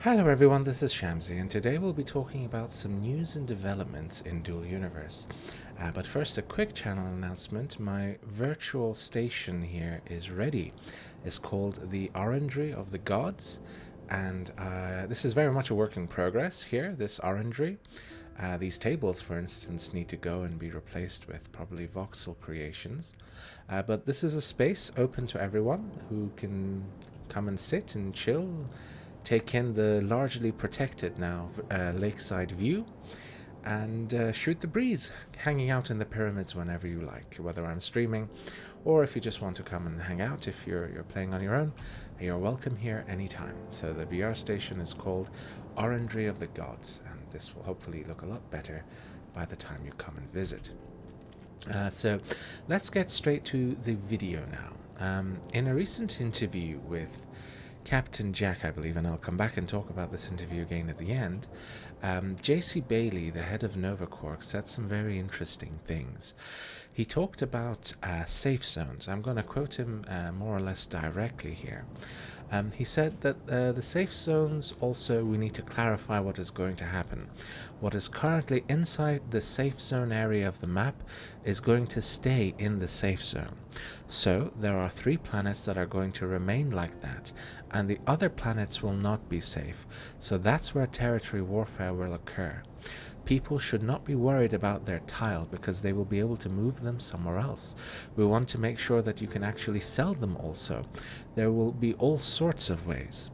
Hello everyone, this is Shamsi, and today we'll be talking about some news and developments in Dual Universe. But first, a quick channel announcement. My virtual station here is ready. It's called the Orangery of the Gods, and this is very much a work in progress here, this orangery. These tables, for instance, need to go and be replaced with probably voxel creations. But this is a space open to everyone who can come and sit and chill, take in the largely protected now lakeside view, and shoot the breeze, hanging out in the pyramids whenever you like, whether I'm streaming or if you just want to come and hang out. If you're playing on your own, you're welcome here anytime. So the VR station is called Orangery of the Gods, and this will hopefully look a lot better by the time you come and visit. So let's get straight to the video now. In a recent interview with Captain Jack, I believe, and I'll come back and talk about this interview again at the end, JC Bailie, the head of NovaQuark, said some very interesting things. He talked about safe zones. I'm going to quote him more or less directly here. He said that the safe zones also, we need to clarify what is going to happen. What is currently inside the safe zone area of the map is going to stay in the safe zone. So there are 3 planets that are going to remain like that, and the other planets will not be safe. So that's where territory warfare will occur. People should not be worried about their tile because they will be able to move them somewhere else. We want to make sure that you can actually sell them also. There will be all sorts of ways.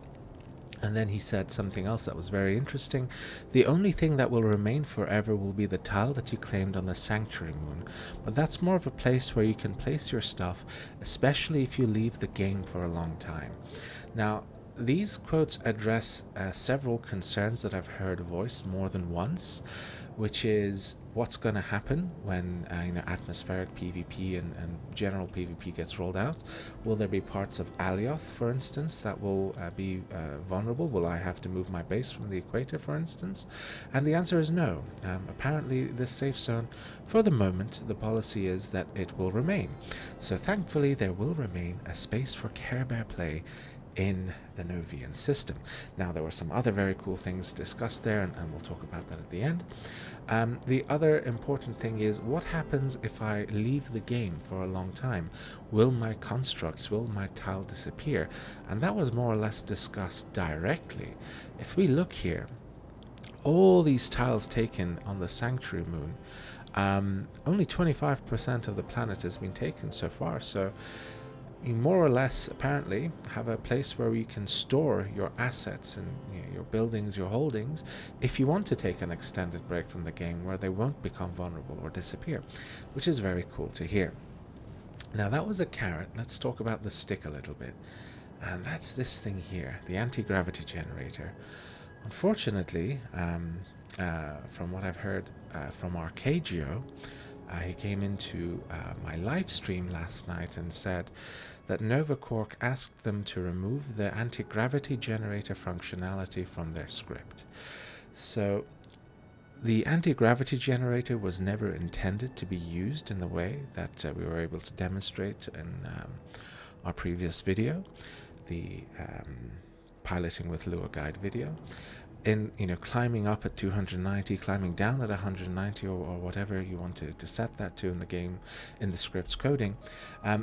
And then he said something else that was very interesting. The only thing that will remain forever will be the tile that you claimed on the Sanctuary Moon. But that's more of a place where you can place your stuff, especially if you leave the game for a long time. Now, these quotes address several concerns that I've heard voiced more than once, which is what's going to happen when atmospheric PvP and general PvP gets rolled out. Will there be parts of Alioth, for instance, that will be vulnerable? Will I have to move my base from the equator, for instance? And the answer is no. Apparently, this safe zone, for the moment, the policy is that it will remain. So thankfully, there will remain a space for Care Bear play in the Novian system. Now, there were some other very cool things discussed there, and we'll talk about that at the end. The other important thing is, what happens if I leave the game for a long time? Will my constructs, will my tile disappear? And that was more or less discussed directly. If we look here, all these tiles taken on the Sanctuary Moon, only 25% of the planet has been taken so far, so you more or less apparently have a place where you can store your assets and your buildings, your holdings, if you want to take an extended break from the game where they won't become vulnerable or disappear, which is very cool to hear. Now, that was a carrot. Let's talk about the stick a little bit, and that's this thing here, the anti-gravity generator. Unfortunately, from what I've heard from Arcadio, he came into my live stream last night and said that NovaQuark asked them to remove the anti-gravity generator functionality from their script. So the anti-gravity generator was never intended to be used in the way that we were able to demonstrate in our previous video, the piloting with Lua guide video. In climbing up at 290, climbing down at 190, or whatever you want to set that to in the game, in the script's coding,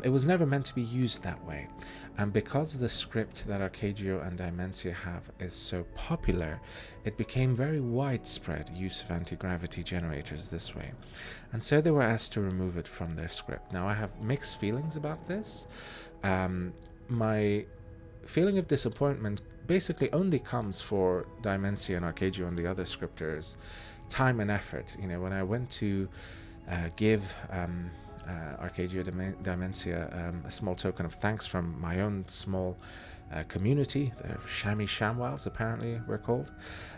it was never meant to be used that way. And because the script that Arcadio and Dimensia have is so popular, it became very widespread use of anti-gravity generators this way, and so they were asked to remove it from their script. Now, I have mixed feelings about this. My feeling of disappointment basically only comes for Dimensia and Arcadio and the other scripters time and effort. When I went to give Arcadio Dimensia a small token of thanks from my own small community, the Shammy Shamwows apparently we're called,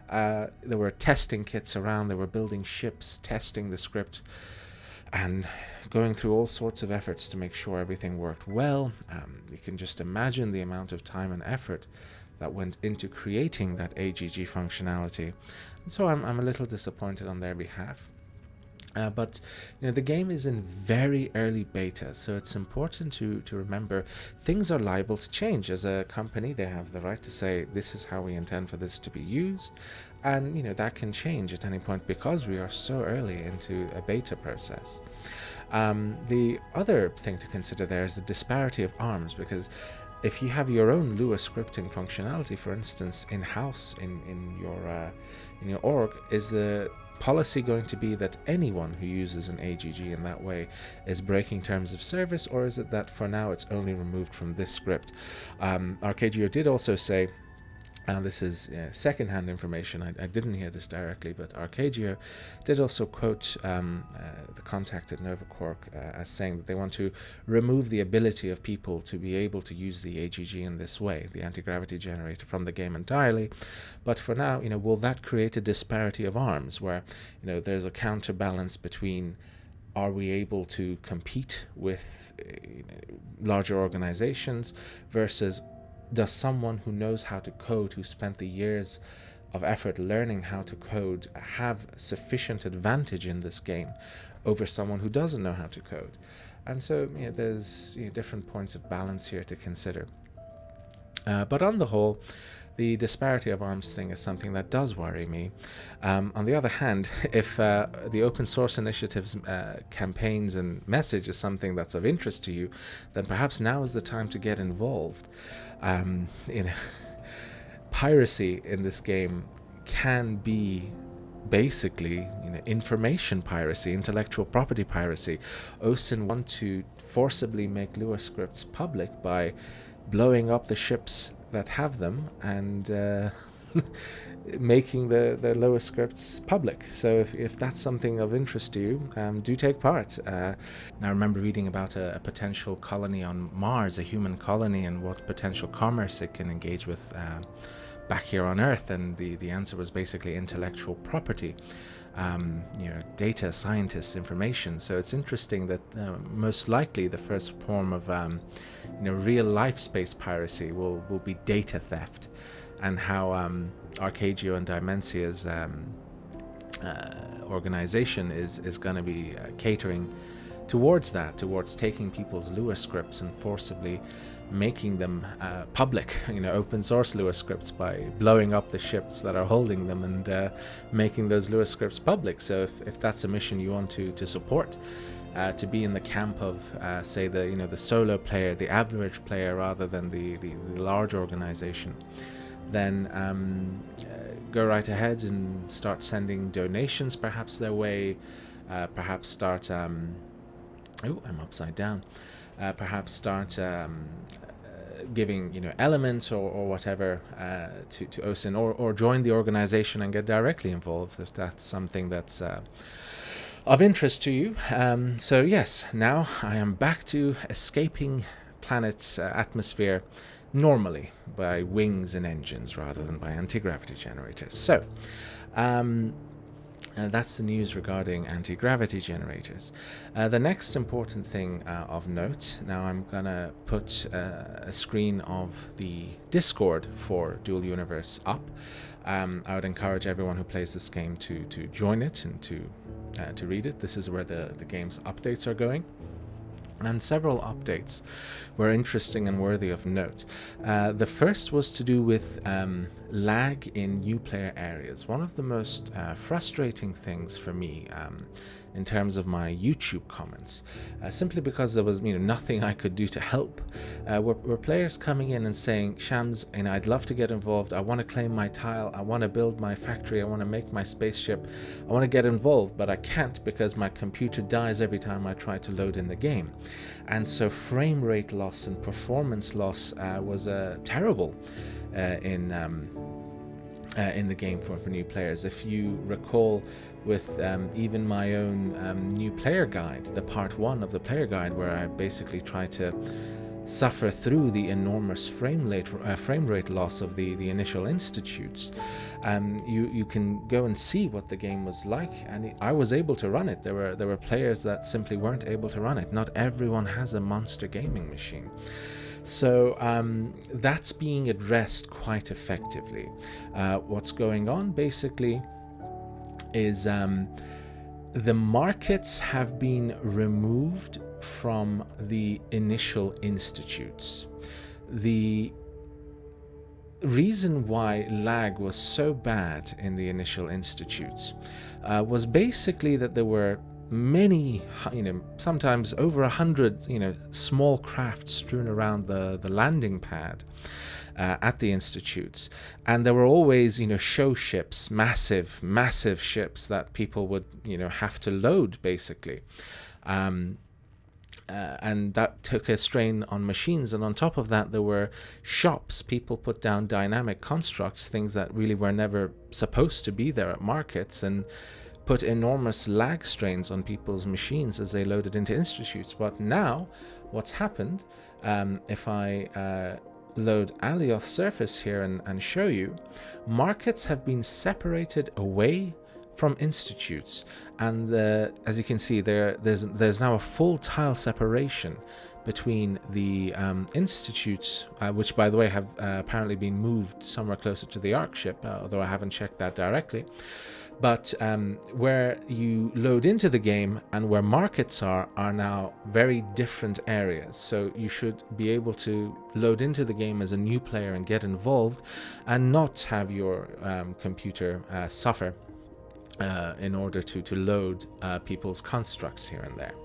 there were testing kits around, they were building ships, testing the script, and going through all sorts of efforts to make sure everything worked well. You can just imagine the amount of time and effort that went into creating that AGG functionality. And so I'm a little disappointed on their behalf. But the game is in very early beta, so it's important to remember things are liable to change. As a company, they have the right to say this is how we intend for this to be used, and that can change at any point because we are so early into a beta process. The other thing to consider there is the disparity of arms, because if you have your own Lua scripting functionality, for instance, in-house in your org, is the policy going to be that anyone who uses an AGG in that way is breaking terms of service, or is it that for now it's only removed from this script? Arcadio did also say, and this is second-hand information, I didn't hear this directly, but Arcadio did also quote the contact at NovaQuark as saying that they want to remove the ability of people to be able to use the AGG in this way, the anti-gravity generator, from the game entirely. But for now, will that create a disparity of arms where there's a counterbalance between, are we able to compete with larger organizations versus does someone who knows how to code, who spent the years of effort learning how to code, have sufficient advantage in this game over someone who doesn't know how to code? And so there's different points of balance here to consider. But on the whole, the disparity of arms thing is something that does worry me. On the other hand, if the open source initiatives, campaigns and message is something that's of interest to you, then perhaps now is the time to get involved. Piracy in this game can be basically information piracy, intellectual property piracy. OSIN want to forcibly make Lua scripts public by blowing up the ships that have them and making the Lua scripts public. So if that's something of interest to you, do take part. Now I remember reading about a potential colony on Mars, a human colony, and what potential commerce it can engage with back here on Earth, and the answer was basically intellectual property. Data, scientists, information. So it's interesting that most likely the first form of real life space piracy will be data theft, and how Arcadio and Dimensia's organization is going to be catering towards that, towards taking people's Lua scripts and forcibly making them public, open source Lua scripts, by blowing up the ships that are holding them and making those Lua scripts public. So if that's a mission you want to support, to be in the camp of say the solo player, the average player, rather than the large organization, then go right ahead and start sending donations perhaps their way, perhaps start I'm upside down. Perhaps start giving elements or whatever to OSIN, or join the organization and get directly involved if that's something that's of interest to you. So yes, now I am back to escaping planet's atmosphere normally by wings and engines rather than by anti-gravity generators. So that's the news regarding anti-gravity generators. The next important thing of note, now I'm gonna put a screen of the Discord for Dual Universe up. I would encourage everyone who plays this game to join it and to read it. This is where the game's updates are going. And several updates were interesting and worthy of note. The first was to do with lag in new player areas. One of the most frustrating things for me in terms of my YouTube comments, simply because there was nothing I could do to help, were players coming in and saying, Shams, I'd love to get involved, I want to claim my tile, I want to build my factory, I want to make my spaceship, I want to get involved, but I can't because my computer dies every time I try to load in the game. And so frame rate loss and performance loss was terrible in the game for new players. If you recall, with even my own new player guide, the part 1 of the player guide, where I basically try to suffer through the enormous frame rate loss of the initial institutes, you can go and see what the game was like, and I was able to run it. There were players that simply weren't able to run it. Not everyone has a monster gaming machine. So that's being addressed quite effectively. What's going on basically is the markets have been removed from the initial institutes. The reason why lag was so bad in the initial institutes was basically that there were many, sometimes over 100, small craft strewn around the landing pad at the institutes, and there were always, show ships, massive ships that people would, have to load basically. And that took a strain on machines, and on top of that there were shops. People put down dynamic constructs, things that really were never supposed to be there at markets, and put enormous lag strains on people's machines as they loaded into institutes. But now what's happened, if I load Alioth surface here and show you, markets have been separated away from institutes, and as you can see there's now a full tile separation between the institutes, which by the way have apparently been moved somewhere closer to the Ark ship, although I haven't checked that directly. But where you load into the game and where markets are now very different areas. So you should be able to load into the game as a new player and get involved, and not have your computer suffer in order to load people's constructs here and there.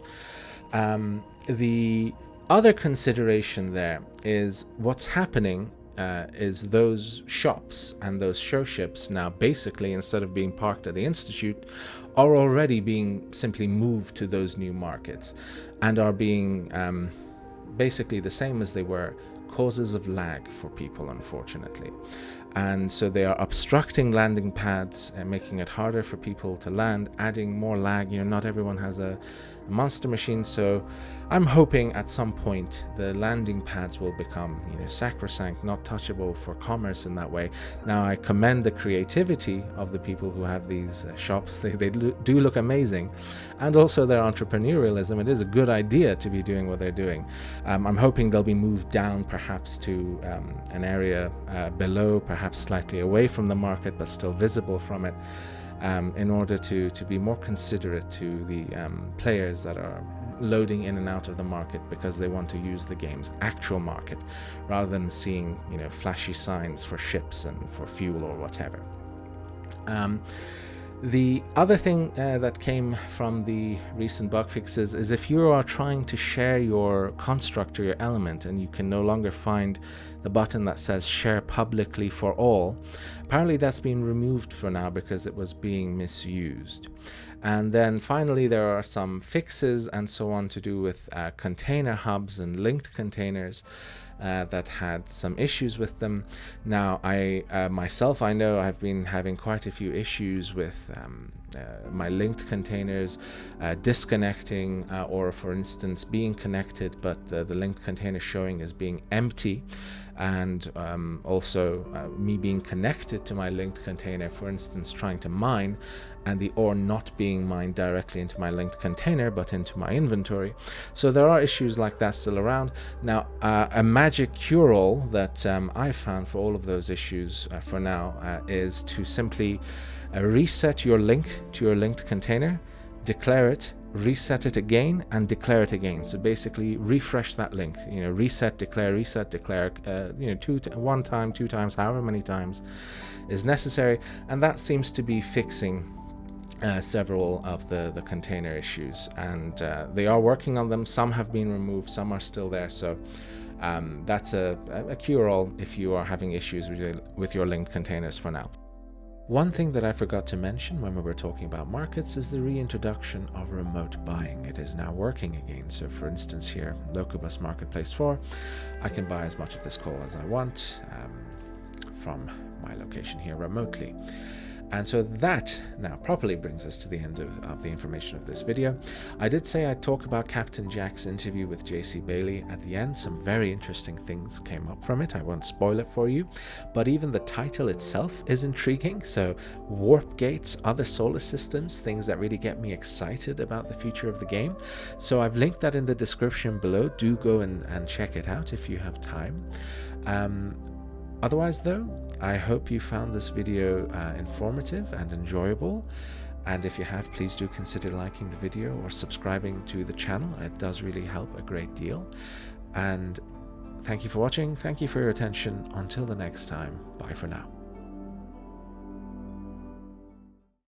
The other consideration there is what's happening is those shops and those show ships now, basically, instead of being parked at the institute, are already being simply moved to those new markets, and are being basically the same as they were, causes of lag for people, unfortunately. And so they are obstructing landing pads and making it harder for people to land, adding more lag. Not everyone has a monster machine, so I'm hoping at some point the landing pads will become sacrosanct, not touchable for commerce in that way. Now, I commend the creativity of the people who have these shops. They do look amazing, and also their entrepreneurialism. It is a good idea to be doing what they're doing. I'm hoping they'll be moved down perhaps to an area below, perhaps slightly away from the market but still visible from it, in order to be more considerate to the players that are loading in and out of the market because they want to use the game's actual market, rather than seeing flashy signs for ships and for fuel or whatever. The other thing that came from the recent bug fixes is if you are trying to share your construct or your element and you can no longer find the button that says share publicly for all, apparently that's been removed for now because it was being misused. And then finally there are some fixes and so on to do with container hubs and linked containers that had some issues with them. Now, I myself, I know I've been having quite a few issues with my linked containers disconnecting, or for instance being connected but the linked container showing as being empty, and also me being connected to my linked container, for instance trying to mine, and the ore not being mined directly into my linked container but into my inventory. So there are issues like that still around. Now, a magic cure-all that I found for all of those issues for now is to simply reset your link to your linked container, declare it, reset it again, and declare it again. So basically refresh that link, reset, declare, one time, two times, however many times is necessary. And that seems to be fixing several of the container issues, and they are working on them. Some have been removed, some are still there. So that's a cure-all if you are having issues with your linked containers for now. One thing that I forgot to mention when we were talking about markets is the reintroduction of remote buying. It is now working again. So for instance here, Locobus Marketplace 4, I can buy as much of this coal as I want from my location here remotely. And so that now properly brings us to the end of the information of this video. I did say I'd talk about Captain Jack's interview with JC Bailie at the end. Some very interesting things came up from it. I won't spoil it for you, but even the title itself is intriguing. So warp gates, other solar systems, things that really get me excited about the future of the game. So I've linked that in the description below. Do go and check it out if you have time. Otherwise though, I hope you found this video informative and enjoyable, And if you have, please do consider liking the video or subscribing to the channel. It does really help a great deal. And thank you for watching. Thank you for your attention. Until the next time, bye for now.